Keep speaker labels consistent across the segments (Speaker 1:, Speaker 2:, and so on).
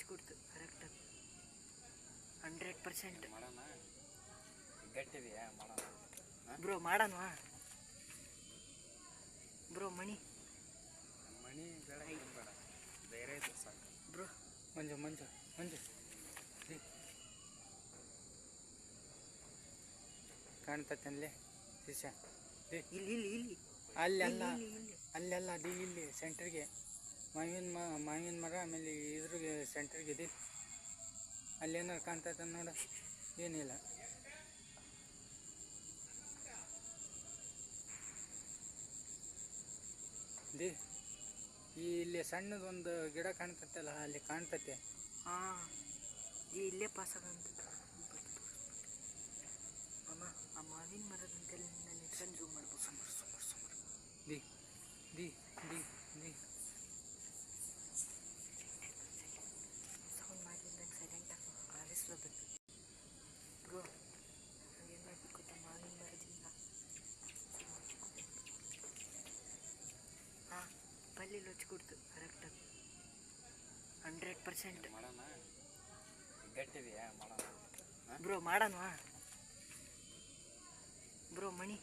Speaker 1: ಕೊಡ್ತು ಕರೆಕ್ಟಾಗಿ 100%.
Speaker 2: ಮಾಡೋಣ ಗಟ್ಟಿದೆಯಾ ಮಾಡೋಣ
Speaker 1: ಬ್ರೋ ಮಾಡೋಣವಾ ಬ್ರೋ ಮಣಿ
Speaker 2: ಬೇಡ ಬೇಡ ಬೇರೆ ಇದೆ ಸಾಕು
Speaker 1: ಬ್ರೋ.
Speaker 2: ಮಂಜು ಮಂಜು ಮಂಜು ಕಾಣ್ತತ್ತಲ್ಲಿ ಶಿಷ್ಯ
Speaker 1: ಇಲ್ಲಿ ಇಲ್ಲಿ ಇಲ್ಲಿ
Speaker 2: ಅಲ್ಲೆಲ್ಲ
Speaker 1: ಇಲ್ಲಿ
Speaker 2: ಅಲ್ಲೆಲ್ಲ ಅದು ಇಲ್ಲಿ ಸೆಂಟ್ರಿಗೆ ಮಾವಿನ ಮರ ಆಮೇಲೆ ಇದ್ರಿಗೆ ಸೆಂಟ್ರಿಗೆ ಇದೆ ಅಲ್ಲೇನಾರು ಕಾಣ್ತೈತೆ ನೋಡ. ಏನಿಲ್ಲ ದಿ ಇಲ್ಲಿ ಸಣ್ಣದೊಂದು ಗಿಡ ಕಾಣ್ತತ್ತಲ್ಲ ಅಲ್ಲಿ ಕಾಣ್ತತೆ.
Speaker 1: ಹಾಂ ಇಲ್ಲೇ ಪಾಸಾಗಂತ ಅಮ್ಮ ಆ ಮಾವಿನ ಮರದಂತೆಲ್ಲ ನಾನು ಇಟ್ಕೊಂಡು ಜೂಮ್ ಮಾಡ್ಬೋದು.
Speaker 2: ಸುಮಾರು the the the the
Speaker 1: sound ಮಾಡಿದ್ದಂಗೆ ಸೈಲೆಂಟಾಗಿ ಆರಿಸ್ಲಬೇಕು ಬ್ರೋ. ಏನು ಮಾಡ್ಬೇಕು ಗೊತ್ತಾ, ಮಾವಿನ ಮರದಿಂದ ಹಾಂ ಪಲ್ಲಿ ಕೊಡ್ತು ಕರೆಕ್ಟಾಗಿ 100%.
Speaker 2: ಮಾಡೋಣ ಗಟ್ಟಿದೆಯಾ ಮಾಡೋಣ
Speaker 1: ಬ್ರೋ ಮಾಡೋಣವಾ ಬ್ರೋ ಮಣಿ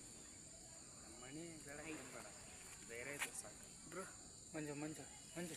Speaker 2: ಬೇಡ ಬೇಡ ಬೇರೆ ಇದೆ ಸಾಕು
Speaker 1: ಬ್ರೋ.
Speaker 2: ಮಂಜು ಮಂಜು ಮಂಜು